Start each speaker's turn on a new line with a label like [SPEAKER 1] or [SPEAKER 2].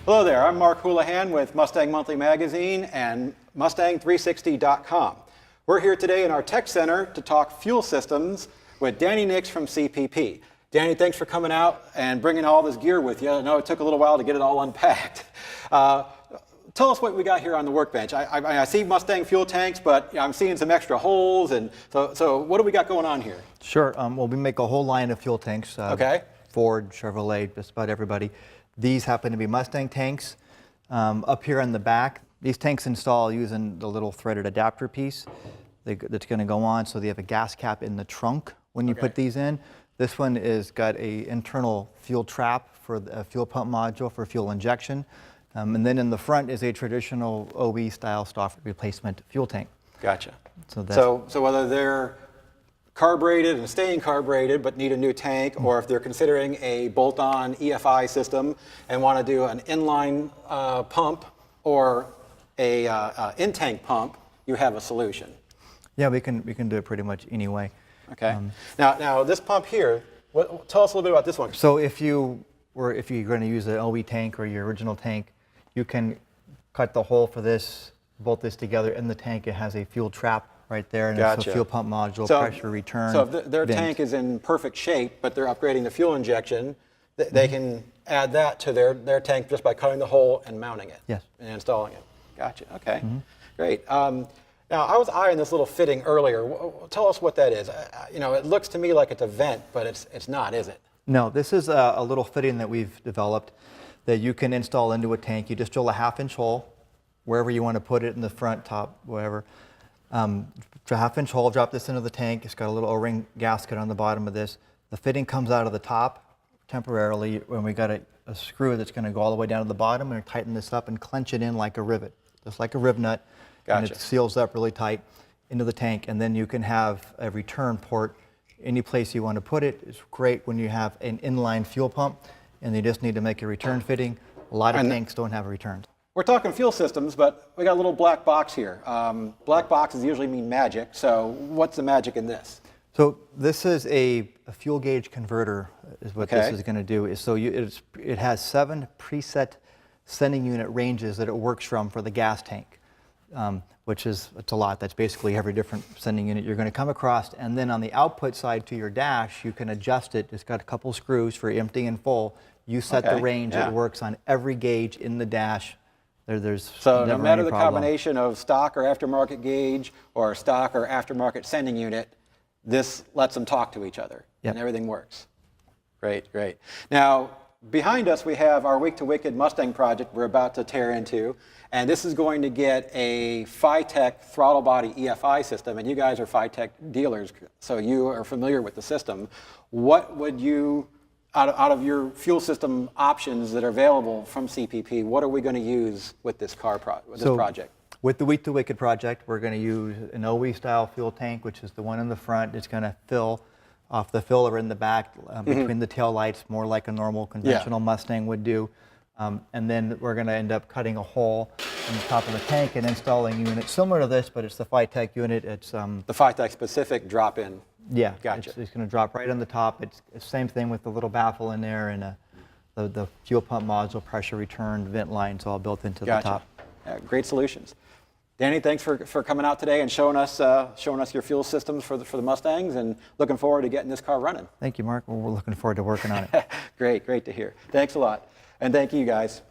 [SPEAKER 1] Hello there, I'm Mark Houlihan with Mustang Monthly Magazine and Mustang360.com. We're here today in our tech center to talk fuel systems with Danny Nix from CPP. Danny, thanks for coming out and bringing all this gear with you. I know it took a little while to get it all unpacked. Tell us what we got here on the workbench. I see Mustang fuel tanks, but I'm seeing some extra holes, and so what do we got going on here?
[SPEAKER 2] Sure. Well, we make a whole line of fuel tanks.
[SPEAKER 1] Okay.
[SPEAKER 2] Ford, Chevrolet, just about everybody. These happen to be Mustang tanks. Up here in the back, these tanks install using the little threaded adapter piece that's going to go on, so they have a gas cap in the trunk when you put these in. This one is got a internal fuel trap for the fuel pump module for fuel injection. And then in the front is a traditional OE style stock replacement fuel tank.
[SPEAKER 1] Gotcha.
[SPEAKER 2] So
[SPEAKER 1] whether they're carbureted and staying carbureted but need a new tank, or if they're considering a bolt-on EFI system and want to do an inline pump or a in-tank pump, you have a solution.
[SPEAKER 2] Yeah, we can do it pretty much any way.
[SPEAKER 1] Okay. Now this pump here, tell us a little bit about this one.
[SPEAKER 2] So if you're going to use an OE tank or your original tank, you can cut the hole for this, bolt this together in the tank. It has a fuel trap right there, and it's a fuel pump module, pressure return.
[SPEAKER 1] So if their tank is in perfect shape, but they're upgrading the fuel injection, they can add that to their tank just by cutting the hole and mounting it.
[SPEAKER 2] Yes.
[SPEAKER 1] And installing it. Gotcha. Okay. Great. Now, I was eyeing this little fitting earlier. Tell us what that is. It looks to me like it's a vent, but it's not, is it?
[SPEAKER 2] No, this is a little fitting that we've developed that you can install into a tank. You just drill a 1/2-inch hole wherever you want to put it, in the front, top, wherever. A 1/2-inch hole, drop this into the tank. It's got a little O-ring gasket on the bottom of this. The fitting comes out of the top temporarily when we got a screw that's going to go all the way down to the bottom, and tighten this up and clench it in like a rivet, just like a rib nut.
[SPEAKER 1] Gotcha.
[SPEAKER 2] And it seals up really tight into the tank, and then you can have a return port any place you want to put it. It's great when you have an inline fuel pump and you just need to make a return fitting. A lot of tanks don't have a return.
[SPEAKER 1] We're talking fuel systems, but we got a little black box here. Black boxes usually mean magic, so what's the magic in this?
[SPEAKER 2] So this is a fuel gauge converter is what this is going to do. So it has 7 preset sending unit ranges that it works from for the gas tank. It's a lot. That's basically every different sending unit you're going to come across. And then on the output side to your dash, you can adjust it. It's got a couple screws for empty and full. You set the range. It works on every gauge in the dash.
[SPEAKER 1] So no matter the combination of stock or aftermarket gauge or stock or aftermarket sending unit, this lets them talk to each other and everything works. Great, great. Now, behind us we have our Week to Wicked Mustang project we're about to tear into, and this is going to get a Phytech throttle body EFI system, and you guys are Phytech dealers, so you are familiar with the system. What would you, out of your fuel system options that are available from CPP, what are we going to use with this project?
[SPEAKER 2] With the Week to Wicked project, we're going to use an OE style fuel tank, which is the one in the front. It's going to fill off the filler in the back between the tail lights, more like a normal conventional Mustang would do. And then we're going to end up cutting a hole in the top of the tank and installing a unit similar to this, but it's the Phytech unit. It's the
[SPEAKER 1] Phytech specific drop-in.
[SPEAKER 2] Yeah,
[SPEAKER 1] gotcha.
[SPEAKER 2] It's going to drop right on the top. It's the same thing with the little baffle in there, and the fuel pump module, pressure return, vent lines all built into the top.
[SPEAKER 1] Great solutions. Danny, thanks for coming out today and showing us your fuel systems for the Mustangs, and looking forward to getting this car running.
[SPEAKER 2] Thank you, Mark. Well, we're looking forward to working on it.
[SPEAKER 1] Great to hear. Thanks a lot. And thank you, guys.